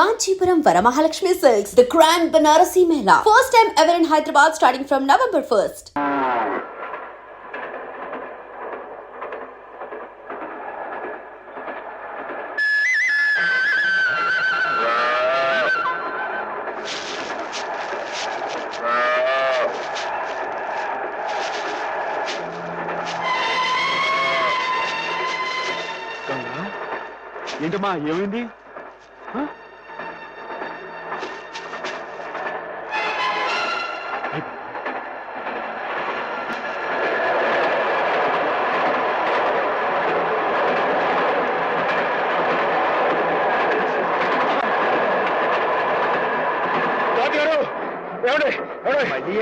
Kanchipuram Varamahalakshmi Silks, the Grand Banarasi Mela. First time ever in Hyderabad starting from November 1st. ఏంటమ్మా ఏమైంది?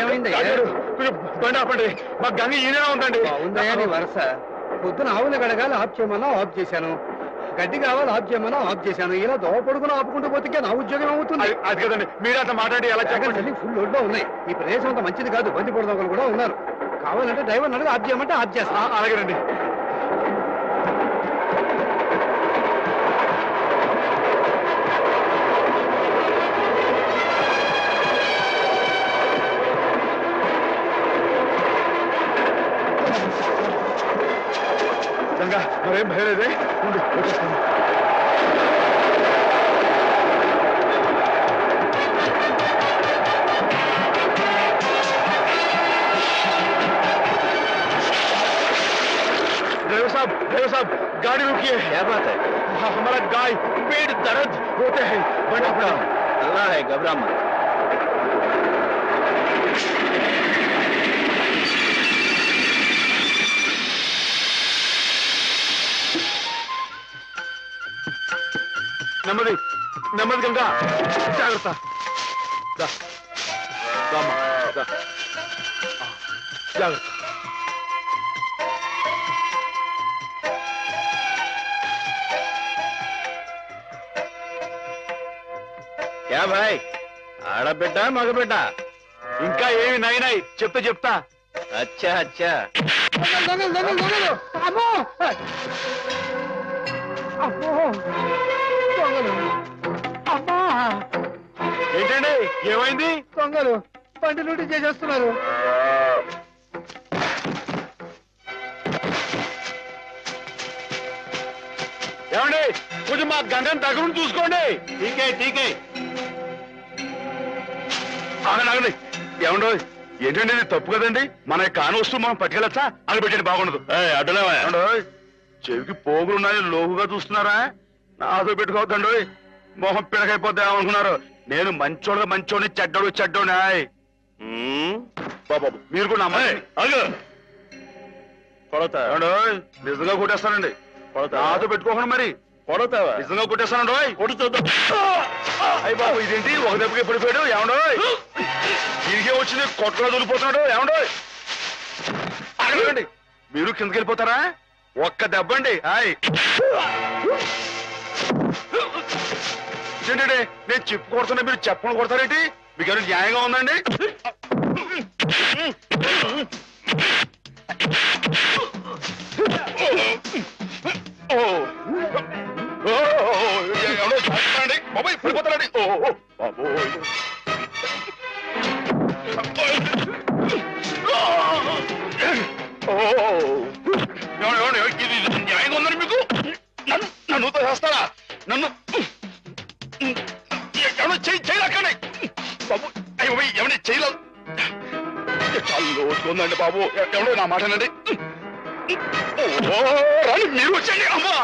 ఏమైంది? బండి ఆపండి, మా గంగ ఈయన ఉందండి. ఉందయ్యా నీ వరస. పొద్దున ఆవులు గడగాలి ఆఫ్ చేయమన్నా ఆఫ్ చేశాను, గడ్డి కావాలి ఆఫ్ చేయమన్నా ఆఫ్ చేశాను. ఇలా దోవ పొడుగున ఆపుకుంటూ పోతే నా ఉద్యోగం అవుతుంది. అది కదండి, మీరు అట్లా మాట్లాడి ఎలా చెప్పండి. ఫుల్ లోడ్లో ఉన్నాయి. ఈ ప్రదేశం అంత మంచిది కాదు, బంది పొడదొకలు కూడా ఉన్నారు. కావాలంటే డ్రైవర్ అడుగు ఆఫ్ చేయమంటే ఆఫ్ చేస్తా. అలాగేనండి. గంగా మరేం భయలేదే, ఉండి వచ్చేస్తాను. ड्राइवर साहब गाड़ी रुकिए। क्या बात है? हमारा गाय पेट दर्द होते हैं, बड़ा बड़ा। अल्लाह है, घबरा मत। నెమ్మది నెమ్మది గంగా, జాగ్రత్త. జాగ్రత్త. क्या भाई, ఆడబిడ్డ మగబిడ్డ? ఇంకా ఏమి నాయనాయి చెప్తా. అచ్చా అచ్చా. ఏంటండి ఏమైంది? దొంగలు బండి లూటీ చేసేస్తున్నారు. ఏమండి కొంచెం మా గంగని దగ్గర చూసుకోండి. ఠీకే ఠీకే. ఆగండి. ఏమండో ఏంటండి ఇది తప్పు కదండి. మన కాని వస్తువు మనం పట్టుకెళ్ళచ్చా? అది పెట్టండి, బాగుండదు. అడ్డలేవా? చెవికి పోగులున్నాయని లోకుగా చూస్తున్నారా? నాతో పెట్టుకోవద్దండి, మొహం పిడకైపోద్దా అనుకున్నారు. నేను మంచోడిని చెడ్డోని. బాబు మీరు కూడా కొడతా నిజంగా కొట్టేస్తానండి. నాతో పెట్టుకోకుండా మరి కొడతావా? నిజంగా కొట్టేస్తానండి. కొడుతుందా? అయ్యి బాబు ఇదేంటి ఒక దెబ్బకి పడిపోయాడు? ఏమండో తిరిగే వచ్చింది కొట్టలో దొరికిపోతున్నాడు. ఏమండో అడగండి, మీరు కిందకి వెళ్ళిపోతారా? ఒక్క దెబ్బ అండి. ఏంటండి నేను చెప్పు కొడుతున్నా, మీరు చెప్పని కొడతారేంటి? మీకు ఏమైనా న్యాయంగా ఉందండి? ఎవడో చేస్తానండి బాబాయ్, పడిపోతానండి. ఇది న్యాయంగా ఉందని మీకు? నన్ను చేస్తారా? నన్ను ఎవడో చేయలేకండి బాబు. అయ్యో ఎవరి చేయలేదు. చాలా లోతుకుందండి బాబు. ఎవడో నా మాటనండి. రాని మీరు వచ్చండి. అమ్మా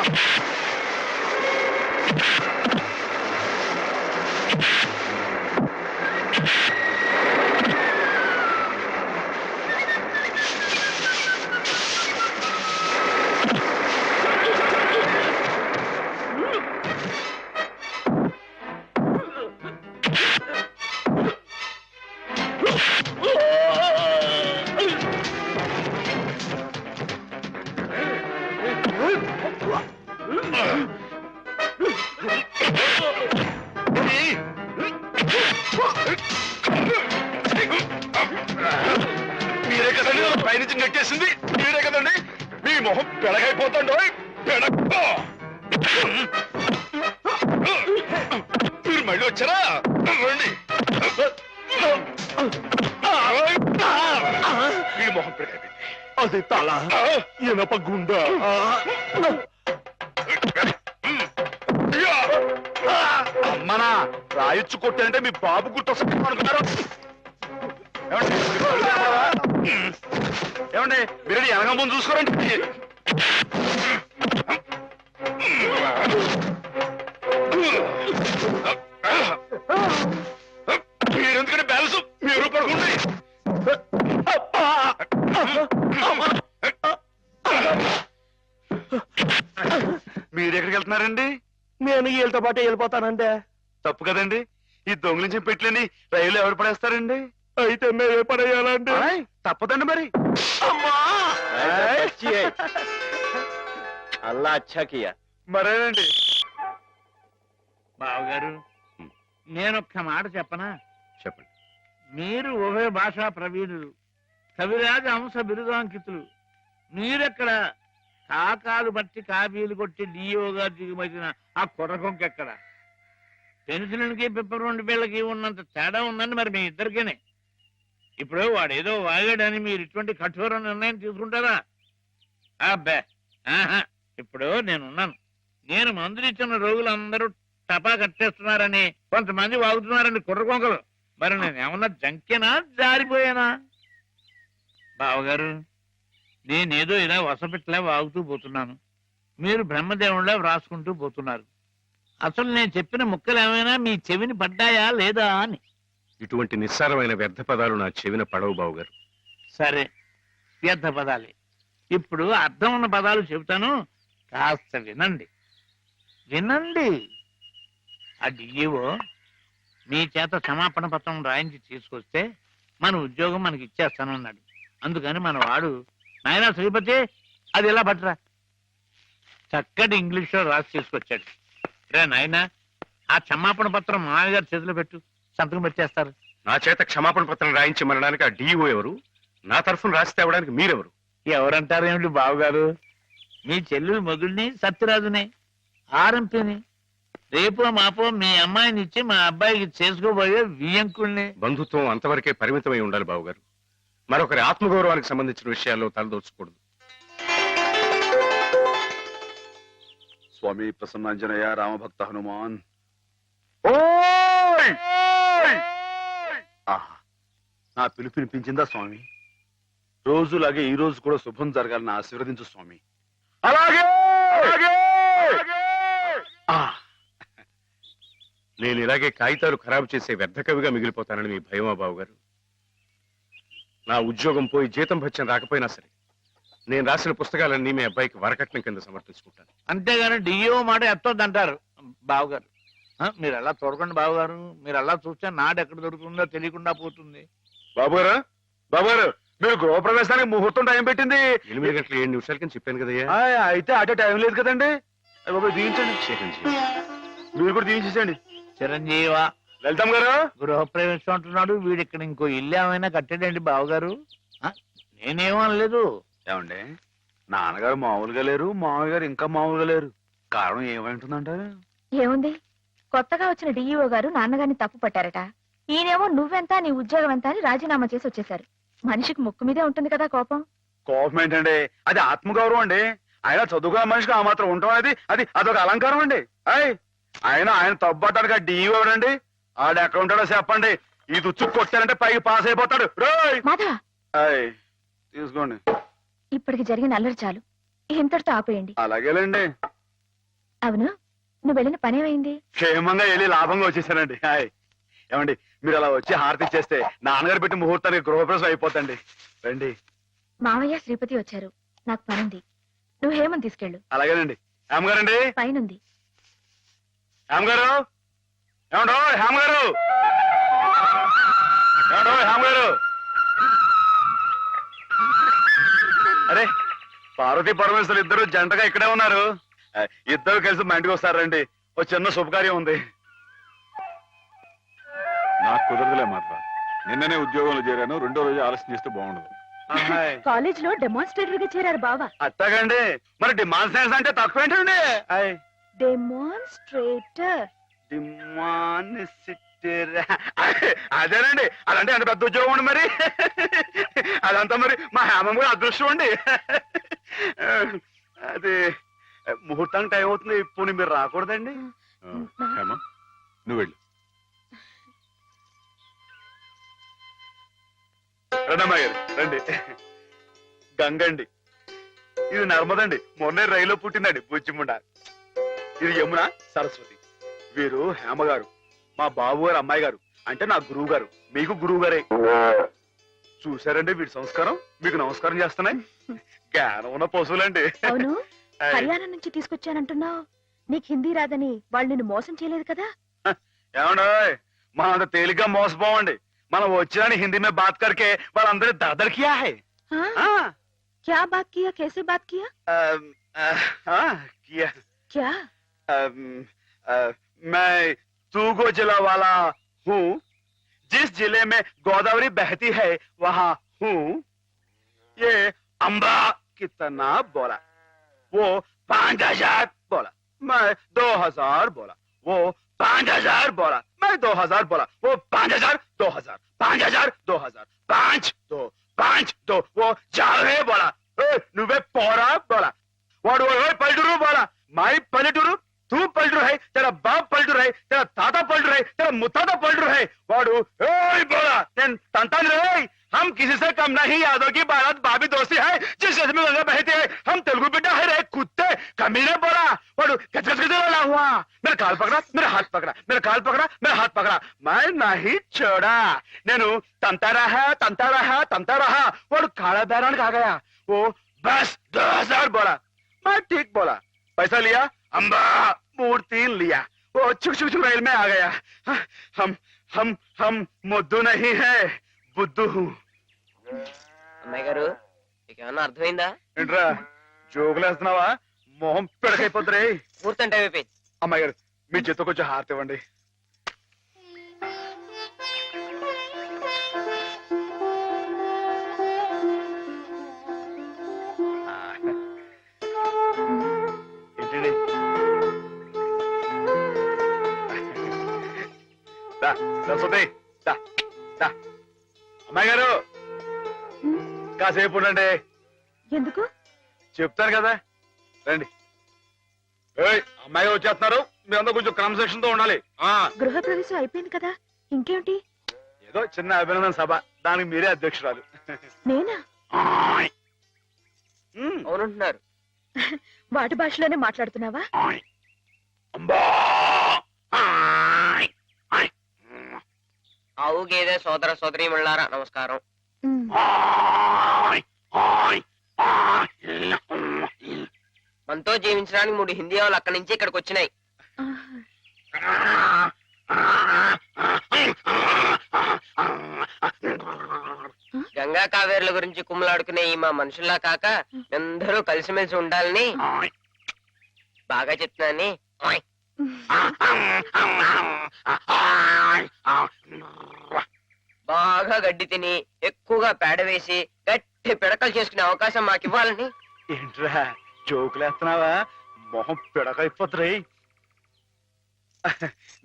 మీరే కదండి పైనుంచి నెట్టేసింది, మీరే కదండి. మీ మొహం పెడగైపోతాండో. పెడగ మీరు మళ్ళీ వచ్చారా రండి ఈ మొహం పెరిగింది అది తల ఇనప గుండ అమ్మనా రాయొచ్చు కొట్టారంటే మీ బాబు గుర్తొస్తుంది అనుకున్నారు ఏమండి మీరు వెనక ముందు చూసుకోరండి మీరెందుకంటే బ్యాలెన్స్ మీరు పడుకోండి మీరెక్కడికి వెళ్తున్నారండి నేను వీళ్ళతో పాటు వెళ్ళిపోతానంటే తప్పు కదండి ఈ దొంగిలించిన పెట్లని రైలు ఎవరు పడేస్తారండి అయితే మేమే పడేయాలంటే తప్పదండి మరి అల్లా అచ్చా కియా మరేనండి బావగారు నేనొక్క మాట చెప్పనా? చెప్పండి. మీరు ఉభయ భాషా ప్రవీణులు, కవిరాజ అంశ బిరుదాంకితులు. మీరెక్కడ కాకాలు బట్టి కాపీలు కొట్టి డియోగా దిగుమతిన ఆ కుర్రకొంకెక్కడ? పెన్సిల్కి పిప్పర్ బిళ్ళకి ఉన్నంత తేడా ఉందండి మరి మీ ఇద్దరికేనే. ఇప్పుడు వాడేదో వాగాడని మీరు ఇటువంటి కఠోర నిర్ణయం తీసుకుంటారా? అబ్బే ఆహా. ఇప్పుడు నేనున్నాను. నేను మందులు ఇచ్చిన రోగులందరూ టపా కట్టేస్తున్నారని కొంతమంది వాగుతున్నారని కుర్రకొంకలు. మరి నేను ఏమన్నా జంకేనా జారిపోయానా? బావగారు నేనేదో ఇలా వసపెట్లా వాగుతూ పోతున్నాను, మీరు బ్రహ్మదేవుళ్ళ వ్రాసుకుంటూ పోతున్నారు. అసలు నేను చెప్పిన ముక్కలు ఏమైనా మీ చెవిని పడ్డాయా లేదా అని. ఇటువంటి నిస్సారమైన వ్యర్థ పదాలు నా చెవిన పడవు బావుగారు. సరే, వ్యర్థ పదాలే. ఇప్పుడు అర్థం ఉన్న పదాలు చెబుతాను, కాస్త వినండి. వినండి. ఆ డిఈఓ మీ చేత క్షమాపణ పత్రం రాయించి తీసుకొస్తే మన ఉద్యోగం మనకి ఇచ్చేస్తానన్నాడు. అందుకని మన వాడు, నాయనా శ్రీపతి అది ఎలా పట్టరా, చక్కటి ఇంగ్లీష్లో రాసి తీసుకొచ్చాడు. రే నాయనా, ఆ క్షమాపణ పత్రం మామయ్య గారి చేతిలో పెట్టు, సంతకం పెట్టేస్తారు. నా చేత క్షమాపణ పత్రం రాయించి మరణానికి ఆ డిఓ ఎవరు? నా తరఫున రాసి తేవడానికి మీరెవరు? ఎవరంటారు ఏమిటి బావగారు? మీ చెల్లెలు మొగుడిని సత్యరాజుని, ఆర్ఎంపీని. రేపో మాపో మీ అమ్మాయిని ఇచ్చి మా అబ్బాయికి చేసుకోబోయే వియ్యంకుల్ని. బంధుత్వం అంతవరకే పరిమితమై ఉండాలి బావుగారు. మరొకరి ఆత్మగౌరవానికి సంబంధించిన విషయాల్లో తలదోచకూడదు. స్వామి ప్రసన్నాంజనేయ రామభక్త హనుమాన్. నా పిలుపు వినిపించిందా స్వామి? రోజులాగే ఈ రోజు కూడా శుభం జరగాలని ఆశీర్వదించు స్వామి. అలాగే నేను ఇలాగే కాగితాలు ఖరాబు చేసే వ్యర్థ కవిగా మిగిలిపోతానని మీ భయమా బావుగారు? నా ఉద్యోగం పోయి జీతం భత్యం రాకపోయినా సరే నేను రాసిన పుస్తకాలన్నీ మీ అబ్బాయికి వరకట్నం కింద సమర్పించుకుంటాను. అంతేగాని డిఓ మాట ఎత్తొద్దంటారు బావగారు. మీరు అలా చూడకండి బావగారు, మీరు అలా చూస్తే నాడు ఎక్కడ దొరుకుతుందో తెలియకుండా పోతుంది. బాబుగారు, బాబుగారు, మీరు గృహప్రవేశానికి ముహూర్తం టైం పెట్టింది 8 గంటల 7 నిమిషాల కింద చెప్పాను కదయ్యా. అయితే అటే టైం లేదు కదండి. బాబు దీవించండి, చిరంజీవి. మీరు కూడా దీవించండి. చిరంజీవ లలితమ్మ గారు, గృహప్రవేశం అంటున్నాడు వీడు, ఇక్కడ ఇంకో ఇల్లు ఏమైనా కట్టాడండి బావగారు? నేనేమనలేదు. ఏమండి, నాన్నగారు మామూలుగా లేరు, మామయ్య గారు ఇంకా మామూలుగా లేరు. కారణం ఏమైంటుందంటారు? ఏముంది, కొత్తగా వచ్చిన డిఈఓ గారు నాన్నగారిని తప్పు పట్టారట. ఈయనేమో నువ్వెంత నీ ఉద్యోగం ఎంత అని రాజీనామా చేసి వచ్చేశారు. మనిషికి ముక్కు మీదే ఉంటుంది కదా కోపం. కోపం ఏంటండి, అది ఆత్మగౌరవం అండి. ఆయన చదువుకున్న మనిషికి ఆ మాత్రం ఉండటం అనేది అదొక అలంకారం అండి. ఆయన తప్పటానికి డిఈఓ ఎవడండి? ఆడు ఎక్కడ ఉంటాడో చెప్పండి. ఈ దుచ్చు కొట్టారంటే పైకి పాస్ అయిపోతాడు. మాధవ, తీసుకోండి. ఇప్పటికి జరిగిన అల్లరి చాలు, ఇంతటితో ఆపేయండి. అలాగేలేండి. అవును, నువ్వు వెళ్ళిన పనేమైంది? క్షేమంగా వెళ్ళి లాభంగా వచ్చేసానండి. ఏమండి, మీరు అలా వచ్చి హారతి చేస్తే నాన్నగారు పెట్టి ముహూర్తానికి గృహప్రవేశం అయిపోతండి. రండి. మావయ్య శ్రీపతి వచ్చారు, నాకు పనుంది. నువ్వు హేమని తీసుకెళ్ళు. అలాగేనండి. హేమగారండి, పైనుంది. హేమగారు, ఏమండో హేమగారు, ఏమండో హేమగారు. అరే, పార్వతీ పరమేశ్వరులు ఇద్దరు జంటగా ఇక్కడే ఉన్నారు. ఇద్దరు కలిసి మా ఇంటికి వస్తారండి. ఓ చిన్న శుభకార్యం ఉంది. నాకు కుదరదులే మాత్రం. నిన్ననే ఉద్యోగంలో చేరాను. 2వ రోజు ఆలస్యం చేస్తే బాగుండదు. కాలేజ్ లో డెమాన్స్ట్రేటర్ గా చేరారు బావా. అట్టగండి, మరి డిమాన్స్ట్రేషన్ అంటే తక్కువ ఏంటండి? డెమాన్స్ట్రేటర్ డిమాన్ సిట్టిరా. అదేనండి, అదంటే అంత పెద్ద ఉద్యోగం అండి మరి. అదంతా మరి మా హేమం కూడా అదృష్టం అండి. అది ముహూర్తానికి టైం అవుతుంది, ఇప్పుడు మీరు రాకూడదండి. హేమ నువ్వు వెళ్ళు. రండమ్మా గారు రండి. గంగండి, ఇది నర్మదండి, మొన్నే రైల్లో పుట్టిందండి బుజ్జిముండ. ఇది యమున, సరస్వతి. వీరు హేమ గారు, మా బాబు గారు అమ్మాయి గారు, అంటే నా గురువు గారు, మీకు గురువు గారే. చూసారండి వీడి సంస్కారం, మీకు నమస్కారం చేస్తున్నాయి. జ్ఞానం ఉన్న పశువులండి. అవును, హర్యానా నుంచి తీసుకొచ్చానంటున్నావు. నీకు హిందీ రాదని వాళ్ళు నిన్ను మోసం చేయలేదు కదా? ఏమండో, మనం అంత తేలిగ్గా మోసపోవండి. మనం వచ్చిన హిందీ మే బాత్ కరికే వాళ్ళందరి దర్దర్ కియా హై. क्या बात किया, कैसे बात किया? किया क्या? मैं तूगो जिला वाला हूँ, जिस जिले में गोदावरी बहती है वहाँ हूँ. ये अम्बा कितना बोला, वो 5000 बोला, मैं 2000 बोला, वो 5000 बोला, मैं 2000 बोला, वो 5000 2000 5000 2000 5 2 वो जावे बोला, నువ్వే పోరా బోలా. వాడు పల్లెటూరు బోలా, మాయి పల్లెటూరు, తూ పల్లెటూరు హై, తెర బాప్ పల్లెటూరు హై, తెర తాత పల్లెటూరు హై, తెర ముత్తాత పల్లెటూరు హై. వాడు బోలా, నేను తంతాను రే. हम किसी से कम नहीं, यादों की बारात भाभी दोस्ती है, जिस जैसे में गंगा बहती है, हम तेलुगु बेटा है रे कुत्ते. कमीने बोला, वाడు गजगज गजला हुआ. मेरा काल पकड़ा, मेरा हाथ पकड़ा, मेरा काल पकड़ा, मेरा हाथ पकड़ा, मैं नहीं छोड़ा. నేను తంతా रहा. వాడు కాళా బేరానికి आ गया. वो बस 2000 बोला, मैं ठीक बोला. पैसा लिया, अम्बा मूर्ति लिया. वो चुक रेल में आ गया. हम मुद्दू नहीं है, బుద్ధు. అమ్మాయి గారు, మీకు ఏమన్నా అర్థమైందా? ఏంట్రా జోకులేస్తున్నావా? మొహం పిడకైపోద్దురే. పూర్తి టైం అయిపోయింది. అమ్మాయి గారు, మీ చేతితో కొంచెం హారతి ఇవ్వండి. ఏంటండి? సరస్వతి, అమ్మాయి గారు కాసేపు ఉండండి. ఎందుకు? చెప్తాను కదా, రండి. అమ్మాయి గారు వచ్చేస్తున్నారు, మీరందరూ కొంచెం క్రమశిక్షణ తో ఉండాలి. గృహ ప్రవేశం అయిపోయింది కదా, ఇంకేమిటి? ఏదో చిన్న అభినందన సభ, దానికి మీరే అధ్యక్షురాలు. నేనా? అవునంటున్నారు. వాటి భాషలోనే మాట్లాడుతున్నావా? ఆవు గేదె సోదర సోదరీమణులారా నమస్కారం. మనతో జీవించడానికి 3 హిందీ వాళ్ళు అక్కడి నుంచి ఇక్కడికి వచ్చినాయి. గంగా కావేరుల గురించి కుమ్మలాడుకునే ఈ మా మనుషుల్లా కాక అందరూ కలిసిమెలిసి ఉండాలని బాగా చెప్తున్నాని. బాగా గడ్డి తిని ఎక్కువగా పేడ వేసి గట్టి పిడకలు చేసుకునే అవకాశం మాకు ఇవ్వాలని. ఏంట్రా జోకులేస్తున్నావా? మొహం పిడకైపోతురే.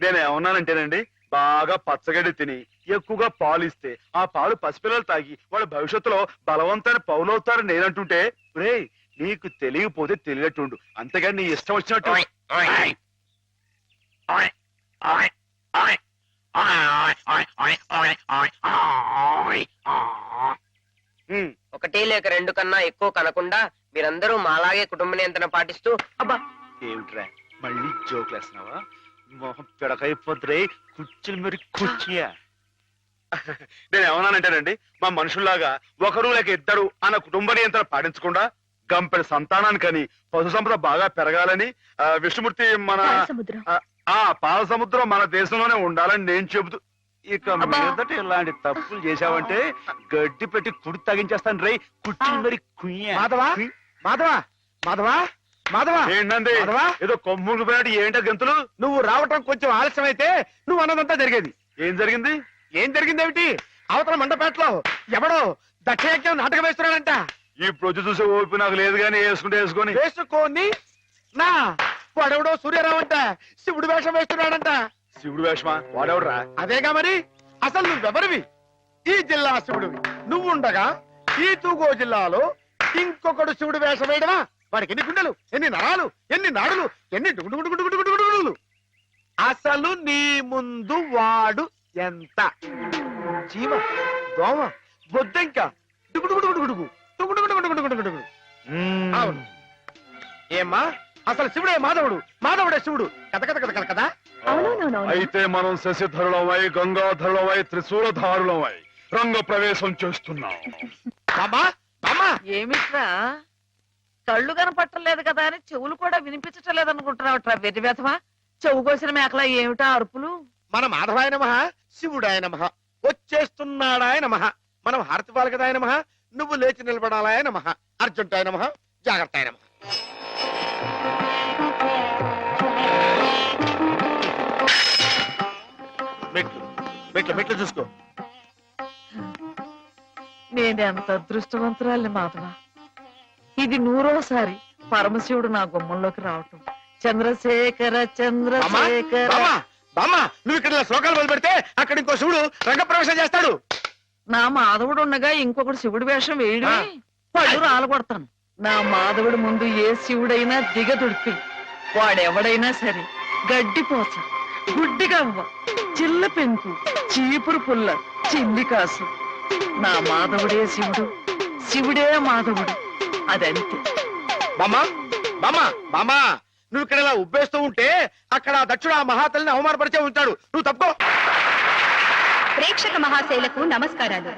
నేనేమన్నానంటేనండి, బాగా పచ్చగడ్డి తిని ఎక్కువగా పాలు ఇస్తే ఆ పాలు పసిపిల్లలు తాగి వాళ్ళ భవిష్యత్తులో బలవంతమైన పౌలవుతారని నేనంటుంటే, రే నీకు తెలియకపోతే తెలియట్టుండు, అంతేగాని నీ ఇష్టం వచ్చినట్టు. ఒకటి లేక 2 కన్నా ఎక్కువ కనకుండా మీరందరూ మాలాగే కుటుంబ నియంత్రణ పాటిస్తూ. అబ్బా ఏమిట్రా మళ్ళీ జోకులేస్తున్నావా? మొహం పిడకైపోతురే. కుర్చీలు మరి కుర్చీయా? నేనేమన్నానంటేనండి, మా మనుషుల్లాగా ఒకరు లేక ఇద్దరు అన్న కుటుంబ నియంత్రణ పాటించకుండా గంపెడు సంతానానికని పశు సంపద బాగా పెరగాలని విష్ణుమూర్తి మన పాల సముద్రం మన దేశంలోనే ఉండాలని నేను చెబుతూ, ఇక మీదట ఇలాంటి తప్పులు చేశావంటే గడ్డి పెట్టి కుడి తగించేస్తాను రే. కుర్చీలు మరి కుయ్యా. మాధవా ఏంటండి ఏదో కొమ్ములు పోయినట్టు ఏంటో గంతులు? నువ్వు రావటం కొంచెం ఆలస్యం అయితే నువ్వు అన్నదంతా జరిగేది. ఏం జరిగింది? ఏమిటి? అవతల మండపేటలో ఎవడో దక్షయజ్ఞం నాటకం వేస్తున్నాడంట. ఇప్పుడు వచ్చి చూసే ఓపి నాకు లేదు కానీ వేసుకొని వేసుకోని నా వాడెవడో సూర్యరావు అంట శివుడు వేషం వేస్తున్నాడంట. శివుడు వేషమా వాడెవడరా? అదేగా మరి, అసలు నువ్వెవరివి? ఈ జిల్లా శివుడివి నువ్వుండగా ఈ తూగో జిల్లాలో ఇంకొకడు శివుడు వేషం వేయడమా? వాడికి ఎన్ని గుండెలు, ఎన్ని నరాలు, ఎన్ని నాడులు, ఎన్ని డుగుడుగుడుగుడుగుడుగుడుగుడుగులు? అసలు నీ ముందు వాడు ఎంత? జీవ, దోమ, బొద్దింక, డుగుడుగుడుగుడుగుడుగు, డుగుడుగుడుగుడుగుడుగుడుగుడుగు. అవును. ఏమ్మా, అసలు శివుడే మాధవుడు, మాధవుడే శివుడు కథ కథ కథ కథ కదా? అయితే మనం శశిధరులమై గంగాధరులమై త్రిశూలధారులమై రంగ ప్రవేశం చేస్తున్నాం. బామ్మా, బామ్మా, ఏమిట్రా కళ్ళు కనపట్టలేదు కదా అని చెవులు కూడా వినిపించటం లేదనుకుంటున్నావట్రా వెర్రి వ్యధమా? చెవు కోసిన మేకలా ఏమిటా అరుపులు? మన మాధవాయ నమః, శివుడాయ నమః, వచ్చేస్తున్నాడాయ నమః, మనం హారతి పాలకదాయ నమః, నువ్వు లేచి నిలబడాలాయ నమః, అర్జుంటాయ నమః, జాగ్రత్తాయ నమః. మెట్లు మెట్లు మెట్లు చూసుకో. నేనెంత అదృష్టవంతురాలి మాధవ. ఇది 100వ పరమశివుడు నా గుమ్మంలోకి రావటం. చంద్రశేఖర చంద్రశేఖర. బామ్మా, బామ్మా, నువ్వు ఇక్కడ ఇలా శ్లోకాలు మొదలు పెడితే అక్కడ ఇంకో శివుడు రంగప్రవేశం చేస్తాడు. నా మాధవుడు ఉండగా ఇంకొకటి శివుడి వేషం వేయడమే పళ్ళు రాలగొడతాను. నా మాధవుడి ముందు ఏ శివుడైనా దిగదుడిపి, వాడెవడైనా సరే గడ్డిపోస, గుడ్డిగవ్వ, చిల్ల పెంకు, చీపురు పుల్ల, చిల్లి కాసు, నా మాధవుడే శివుడు, శివుడే మాధవుడు. అదంతే. బామ్మా, బామ్మా, బామ్మా, నువ్వు ఇక్కడ ఇలా ఉబ్బేస్తూ ఉంటే అక్కడ దక్షుడు ఆ మహాతల్లిని అవమానపరిచే ఉంటాడు. నువ్వు తప్పుకో. ప్రేక్షక మహాశైలకు నమస్కారాలు.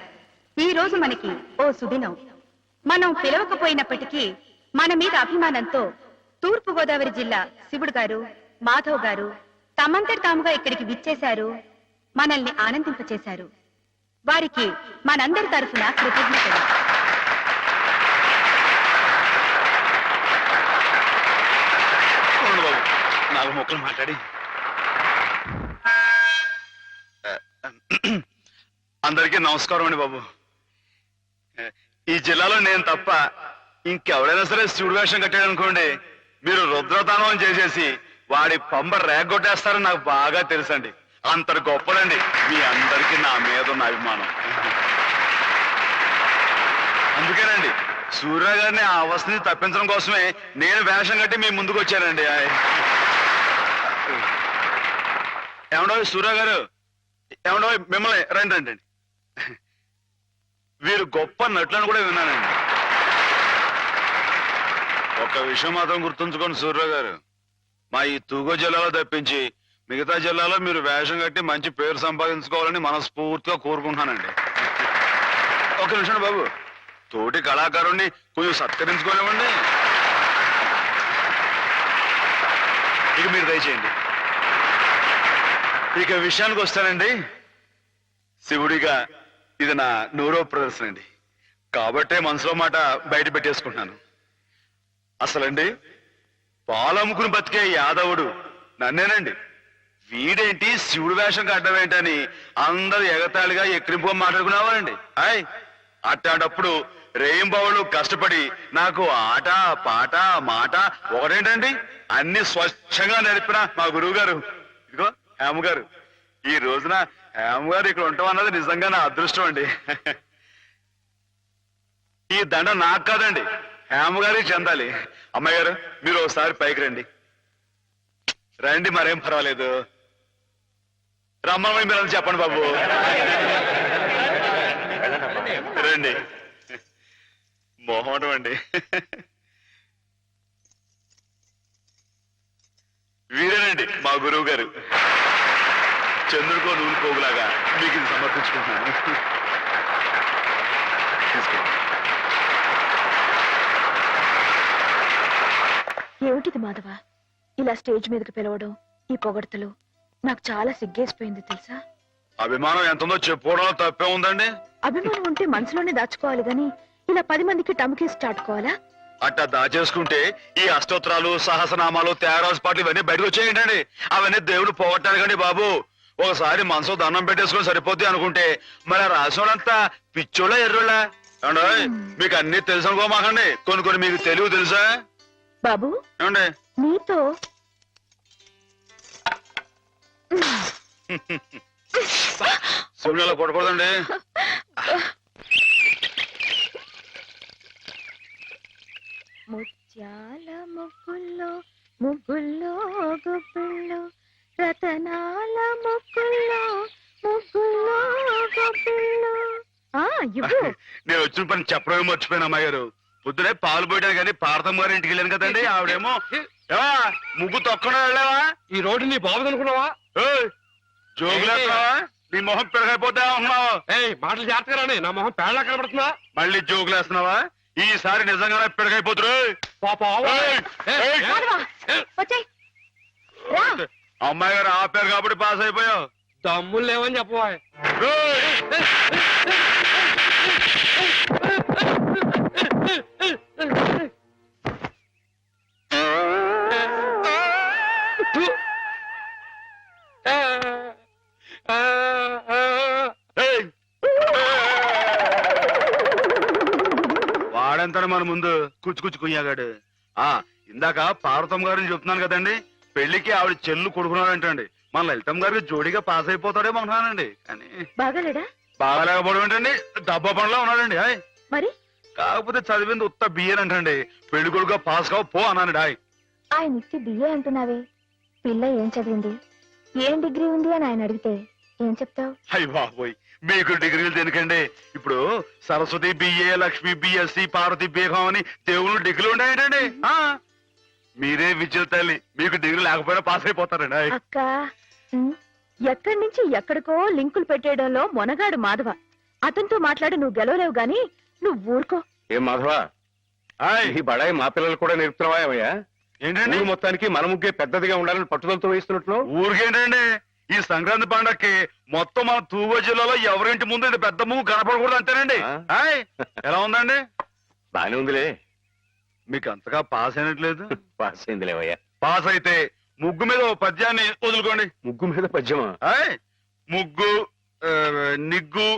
ఈ రోజు మనకి ఓ సుదినం. మనం పిలవకపోయినప్పటికీ మన మీద అభిమానంతో తూర్పు గోదావరి జిల్లా శివుడు గారు, మాధవ్ గారు తమంతటి తాముగా ఇక్కడికి విచ్చేశారు, మనల్ని ఆనందింపచేశారు. వారికి మనందరి తరఫున కృతజ్ఞతలు. నాలుగు మొక్కలు మాట్లాడి అందరికీ నమస్కారం అండి బాబు. ఈ జిల్లాలో నేను తప్ప ఇంకెవడైనా సరే శివుడు వేషం కట్టాడు అనుకోండి, మీరు రుద్రతానం చేసేసి వాడి పంబ రేగొట్టేస్తారని నాకు బాగా తెలుసండి. అంత గొప్పదండి మీ అందరికీ నా మీద ఉన్న అభిమానం. అందుకేనండి సూర్య గారిని ఆ అవస్థని తప్పించడం కోసమే నేను వేషం కట్టి మీ ముందుకు వచ్చానండి. ఏమండో సూర్య గారు, ఏమండో మిమ్మల్ని రండి రండి. వీరు గొప్ప నటులను కూడా విన్నానండి. ఒక విషయం మాత్రం గుర్తుంచుకోండి సూర్య గారు, మా ఈ తూగో జిల్లాలో తప్పించి మిగతా జిల్లాలో మీరు వేషం కట్టి మంచి పేరు సంపాదించుకోవాలని మనస్ఫూర్తిగా కోరుకుంటున్నానండి. ఒక నిమిషం బాబు, తోటి కళాకారుణ్ణి కొంచెం సత్కరించుకోనివ్వండి. ఇక మీరు దయచేయండి. ఇక విషయానికి వస్తానండి. శివుడిగా ఇది నా 100వ ప్రదర్శన అండి, కాబట్టే మనసులో మాట బయట పెట్టేసుకుంటున్నాను. అసలండి పాలముకుని బతికే యాదవుడు నన్నేనండి. వీడేంటి శివుడు వేషం కట్టడం ఏంటని అందరూ ఎగతాళిగా ఎక్కిరింపుగా మాట్లాడుకునేవారండి. అట్లాంటప్పుడు రేయింబావులు కష్టపడి నాకు ఆట పాట మాట ఒకటేంటండి అన్ని స్వచ్ఛంగా నడిపిన మా గురువు గారు, ఇదిగో హేమ గారు. ఈ రోజున హేమ గారు ఇక్కడ ఉంటాం అన్నది నిజంగా నా అదృష్టం అండి. ఈ దండ నాకు కాదండి, హేమ గారికి చెందాలి. అమ్మాయి గారు మీరు ఒకసారి పైకి రండి. రండి, మరేం పర్వాలేదు. రమ్మని మీరు చెప్పండి బాబు. రండి. మొహమాటం అండి. వీరేనండి మా గురువు గారు. చంద్రుడికో నూనె పోగులాగా మీకు ఇది సమర్పించుకుంటున్నాను. ఏమిటిది మాధవ, ఇలా స్టేజ్ మీదకి పిలవడం, ఈ పొగడతలు నాకు చాలా సిగ్గేసిపోయింది తెలుసా. అభిమానం ఎంతుందో చెప్పుకోవడంలో తప్పే ఉందండి. అభిమానం ఉంటే మనసులోనే దాచుకోవాలి గాని ఇలా 10 మందికి టముకేసి చాటుకోవాలా? అట్టా దాచేసుకుంటే ఈ అష్టోత్తరాలు, సహస్రనామాలు, త్యాగరాజు పాటలు ఇవన్నీ బయటకు వచ్చేయండి. అవన్నీ దేవుడు పోగొట్టాలి బాబు. ఒకసారి మనసు దండం పెట్టేసుకొని సరిపోద్ది అనుకుంటే మరి రాసినంతా పిచ్చోళ్ళ ఎర్రోళ్ళ ఏమండి? మీకు అన్ని తెలుసు అనుకోమాకండి, కొన్ని కొన్ని మీకు తెలివి తెలుసా బాబు? ఏమండి నీతో శివుడిలో కొట్టకూడదండి. ముత్యాల ముగ్గుల్లో ముగ్గుల్లో గొబ్బిళ్ళు, రతనాల ముగ్గుల్లో ముగ్గుల్లో గొబ్బిళ్ళు. ఇవ్వు. నేను వచ్చిన పని చెప్పడమే మర్చిపోయాను అమ్మాయి గారు. పొద్దునే పాలు పోయడానికి కానీ పార్థం గారి ఇంటికి వెళ్ళాను కదండి. ఆవిడేమో ఏవా ముగ్గు తొక్కడా వెళ్ళావా? ఈ రోడ్డు నీ బాగుందనుకున్నావా? జోగులేస్తున్నావా? నీ మొహం పెరగైపోతే ఉన్నావు. మాటలు జాగ్రత్తగా రాని, నా మొహం పేడలా కనబడుతున్నా. మళ్ళీ జోగులేస్తున్నావా? ఈసారి నిజంగానే పెరగైపోతురు. వచ్చేయ్. రా. అమ్మాయి గారు ఆపారు కాబట్టి పాస్ అయిపోయావు. దమ్ములు లేవని చెప్పవా? వాడంతా మన ముందు కుచ్చుకుచ్చు కుయ్యాగాడు. ఇందాక పార్వతమ్మ గారిని చెప్తున్నాను కదండి, పెళ్లికి ఆవిడ చెల్లు కొడుకున్నాడంటండి. మన లలితమ్మ గారికి జోడిగా పాస్ అయిపోతాడేమో అంటున్నానండి. కానీ బాగాలేడా? బాగాలేకపోవడం ఏంటండి, డబ్బా పనిలో ఉన్నాడండి. హాయ్ మరి కాకపోతే చదివింది ఉత్త బియ్యన్ అంటండి. పెళ్లి కొడుకుగా పాస్ కావు పో అన్నానండి. హాయ్ ఆయన ఇచ్చి బిఏ అంటున్నావే, పిల్ల ఏం చదివింది, ఏం డిగ్రీ ఉంది అని ఆయన అడిగితే ఏం చెప్తావు? అయ్య బాబోయ్, మీకు డిగ్రీలు దేనికండి? ఇప్పుడు సరస్వతి బిఏ, లక్ష్మి బిఎస్సి, పార్వతి బీహం అని దేవుళ్ళు డిగ్రీలు ఉన్నాయంటండి. మీరే విద్యుత్ తల్లి, మీకు డిగ్రీ లేకపోయినా పాస్ అయిపోతారండి. అక్క ఎక్కడి నుంచి ఎక్కడికో లింకులు పెట్టేయడంలో మొనగాడు మాధవ. అతనితో మాట్లాడి నువ్వు గెలవలేవు గాని నువ్వు ఊరుకో. ఏం మాధవా, ఈ బడాయి మా పిల్లలు కూడా నేర్పుతున్నావా ఏమయ్యా? ఏంటండి ఊరు మొత్తానికి మన ముగ్గే పెద్దదిగా ఉండాలని పట్టుదలతో వేస్తున్నట్లు. ఊరికేంటండి, ఈ సంక్రాంతి పండక్కి మొత్తం మన తూగో జిల్లాలో ఎవరింటి ముందు ఇది పెద్ద ముగ్గు కనపడకూడదు అంతేనండి. హాయ్ ఎలా ఉందండి? బానే ఉందిలే. మీకు అంతగా పాస్ అయినట్లేదు. పాస్ అయింది లేవయ్యా. పాస్ అయితే ముగ్గు మీద ఓ పద్యాన్ని వదులుకోండి. ముగ్గు మీద పద్యమా? ముగ్గు, నిగ్గు,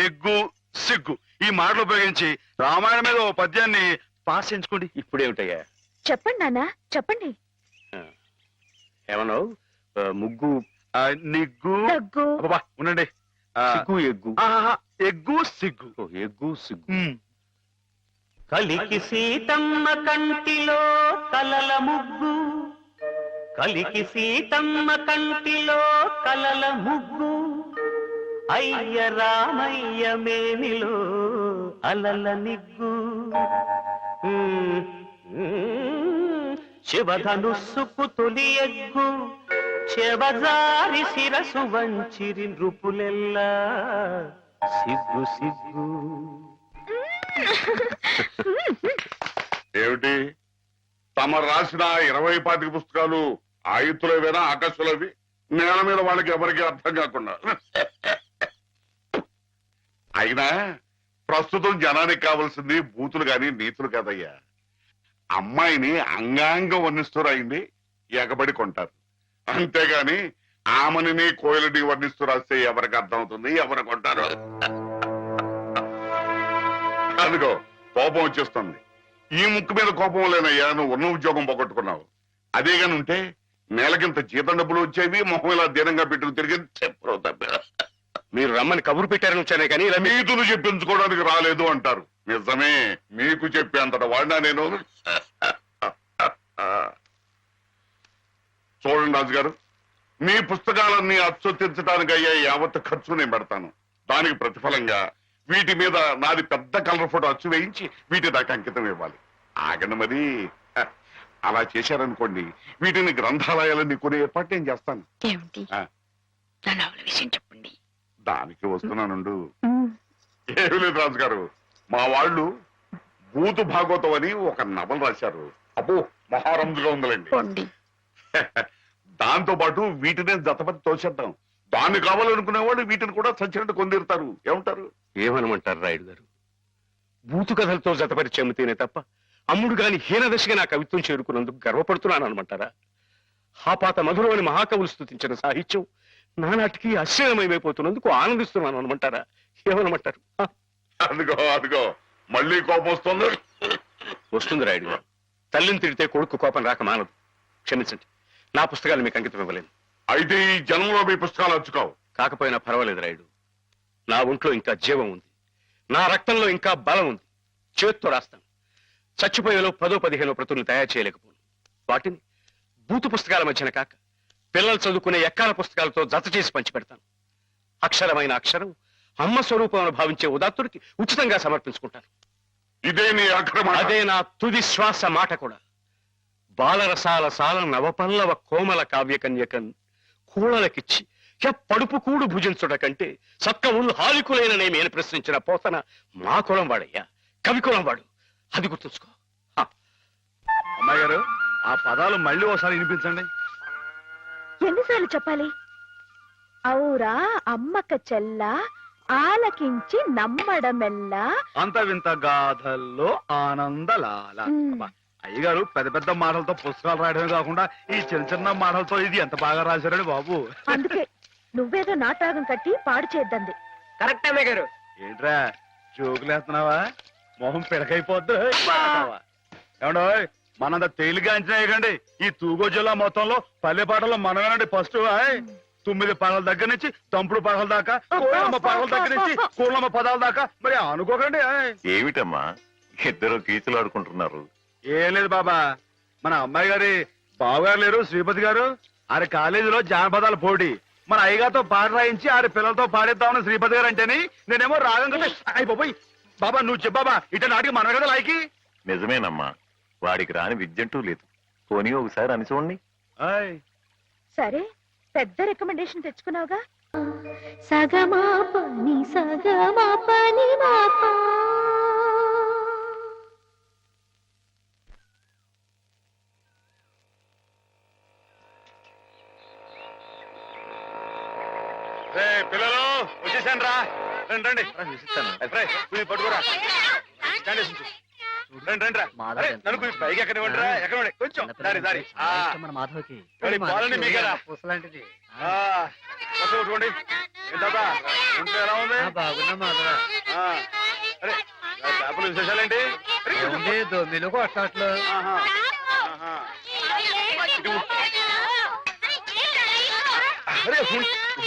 ఎగ్గు, సిగ్గు ఈ మాటలు ఉపయోగించి రామాయణం మీద ఓ పద్యాన్ని పాస్ చేయించుకోండి. ఇప్పుడేమిటయ్యా? చెప్పండి నాన్న చెప్పండి. ఏమన్నావు? ముగ్గు, నిగ్గు, దగ్గు, అబ్బా ఉండండి, సిగ్గు, ఎగ్గు. ఎగ్గు సిగ్గు. ఎగ్గు సిగ్గు. కలికి సీతమ్మ కంటిలో కలల ముగ్గు, కలికి సీతమ్మ కంటిలో కలల ముగ్గు, అయ్య రామయ్య మేనిలో అలల నిగ్గు, శివధనుస్సుకు తొలి ఎగ్గు, శివజారి శిరసు వంచిరి నృపులెల్లా సిగ్గు సిగ్గు. ఏమిటి తమ రాసిన 20-25 పుస్తకాలు ఆయుతులవేనా ఆకాశులవి? నేల మీద వాళ్ళకి ఎవరికి అర్థం కాకుండా. అయినా ప్రస్తుతం జనానికి కావాల్సింది బూతులు గాని నీతులు కాదయ్యా. అమ్మాయిని అంగాంగం వర్ణిస్తూ రాయింది ఎగబడి కొంటారు, అంతేగాని ఆమెని కోయిలని వర్ణిస్తూ రాస్తే ఎవరికి అర్థం అవుతుంది, ఎవరు కొంటారు? అందుకో కోపం వచ్చేస్తుంది. ఈ ముక్కు మీద కోపం లేనయ్యా, నువ్వు ఉన్న ఉద్యోగం పోగొట్టుకున్నావు. అదేగాని ఉంటే నెలకింత జీతం డబ్బులు వచ్చేవి, మొహం ఇలా దీనంగా పెట్టుకుని తిరిగి చెప్పరు తప్ప. మీరు రమ్మని కబురు పెట్టారని వచ్చానే కానీ ఇలా నీతులు చెప్పించుకోవడానికి రాలేదు అంటారు. నిజమే, మీకు చెప్పేంతట వాడినా నేను. చూడండి రాజు గారు, మీ పుస్తకాలన్నీ అచ్చొత్తించడానికి అయ్యే యావత్ ఖర్చు నేను పెడతాను. దానికి ప్రతిఫలంగా వీటి మీద నాది పెద్ద కలర్ ఫోటో అచ్చు వేయించి వీటి దాకా అంకితం ఇవ్వాలి. ఆగండి మరి. అలా చేశారనుకోండి, వీటిని గ్రంథాలయాలన్నీ కొనే ఏర్పాటు నేను చేస్తాను. విషయం చెప్పండి. దానికి వస్తున్నానుండు. ఏమి లేదు రాజు గారు, మా వాళ్ళు భూతు భాగవతం అని ఒక నవల రాశారు. అబ్బో మహారంజుగా ఉందండి. దాంతో పాటు వీటినే జతపతి తోచేద్దాం. దాన్ని కావాలనుకునేవాళ్ళు వీటిని కూడా సచ్చినట్టు కొందిరుతారు. ఏమంటారు? ఏమనమంటారు రాయుడు గారు? బూతు కథలతో జతపరిచి అమ్మితేనే తప్ప అమ్ముడు గాని హీనదశగా నా కవిత్వం చేరుకున్నందుకు గర్వపడుతున్నాను అనమంటారా? హాపాత మధురం అని మహాకవులు స్తుతించిన సాహిత్యం నానాటికి అశ్లీలమైపోతున్నందుకు ఆనందిస్తున్నాను అనమంటారా? ఏమనమంటారు? అదిగో అదిగో మళ్ళీ కోపం వస్తుంది. వస్తుంది రాయుడు గారు. తల్లిని తిడితే కొడుకు కోపం రాక మానదు. క్షమించండి, నా పుస్తకాలు మీకు అంకితం ఇవ్వలేను. అయితే ఈ జన్మలో మీ పుస్తకాలు వచ్చుకోవు. కాకపోయినా పర్వాలేదు రాయుడు. నా ఒంట్లో ఇంకా జీవం ఉంది, నా రక్తంలో ఇంకా బలం ఉంది. చేత్తో రాస్తాను. చచ్చిపోయేలో 10-15 ప్రతులను తయారు చేయలేకపోను. వాటిని బూతు పుస్తకాల మధ్యన కాక పిల్లలు చదువుకునే ఎక్కాల పుస్తకాలతో జత చేసి పంచిపెడతాను. అక్షరమైన అక్షరం అమ్మ స్వరూపం భావించే ఉదాత్తుడికి ఉచితంగా సమర్పించుకుంటాను. ఇదే నీ అక్రమ. అదే నా తుది శ్వాస మాట కూడా. బాలరసాల సాల నవపల్లవ కోమల కావ్యకన్యకన్ కూడలకిచ్చి పడుపు కూడు భుజించుట కంటే సక్క ఊళ్ళు హాలికులైన నేను ప్రశ్నించిన పోతన మా కులం వాడయ్యా, కవి కులం వాడు. అది గుర్తుంచుకో. అమ్మాయి గారు, ఆ పదాలు మళ్ళీ ఒకసారి వినిపించండి. ఎన్నిసార్లు చెప్పాలి? ఔరా అమ్మక చెల్ల ఆలకించి నమ్మడమెల్లా అంత వింత గాథల్లో ఆనందలాల. అబ్బా, అయ్యగారు పెద్ద పెద్ద మాటలతో పుస్తకాలు రాయడమే కాకుండా ఈ చిన్న చిన్న మాటలతో ఇది ఎంత బాగా రాశారండి బాబు. అందుకే నువ్వేదో నాటకం కట్టి పాడు చేద్దంది. కరెక్ట్ అమ్మాయి గారు. ఏంట్రా జోకులేస్తున్నావా? మొహం పిడకైపోద్దు. ఏమండో, మనంత తేలిగా అంచనా వేయకండి. ఈ తూగో జిల్లా మొత్తంలో పల్లె పాటల్లో మనమేనండి ఫస్ట్. 9 పాటల దగ్గర నుంచి తంపుడు పాటల దాకా, కోళ్ళమ్మ పాటల దగ్గర నుంచి కూళ్ళమ్మ పదాల దాకా. మరి అనుకోకండి. ఏమిటమ్మా ఇద్దరు కీచులు ఆడుకుంటున్నారు? ఏం లేదు బాబా, మన అమ్మాయి గారి బావగారు లేరు శ్రీపతి గారు, ఆరి కాలేజీలో జానపదాల పోటీ. మన అయ్యగారితో పాట రాయించి ఆరి పిల్లలతో పాడిద్దామని శ్రీపతి గారు అంటేని నేనేమో రాగం కదా అయిపోయి. బాబా నువ్వు చెప్పాబా, ఇట నాటికి మనమే కదా లాయకి. నిజమేనమ్మా, వాడికి రాని విద్యంటూ లేదు. పోనీ ఒకసారి అని చూడండి. సరే, పెద్ద రికమెండేషన్ తెచ్చుకున్నావుగా. సగమా పని సగమా పని మాపా. పిల్లలు వచ్చేసాను రా. రండి రండి, పట్టుకోరా. రండి రండి రా. నన్ను పైకి ఎక్కనివ్వండి రా, ఎక్కనివ్వండి కొంచెం. దారి దారి మాధవకి పాలని మీకేరా పుసలాంటిది. కొట్టుకోండి. ఏంటా ఇంట్లో ఎలా ఉంది? బాగున్నా మాధవ. అరే చేపల విశేషాలేంటి? దొమ్మిలు కొట్టాట్లు. అరే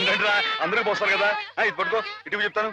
ఉండండి రా, అందరికి పోస్తారు కదా. ఇది పట్టుకో, ఇటు చెప్తాను.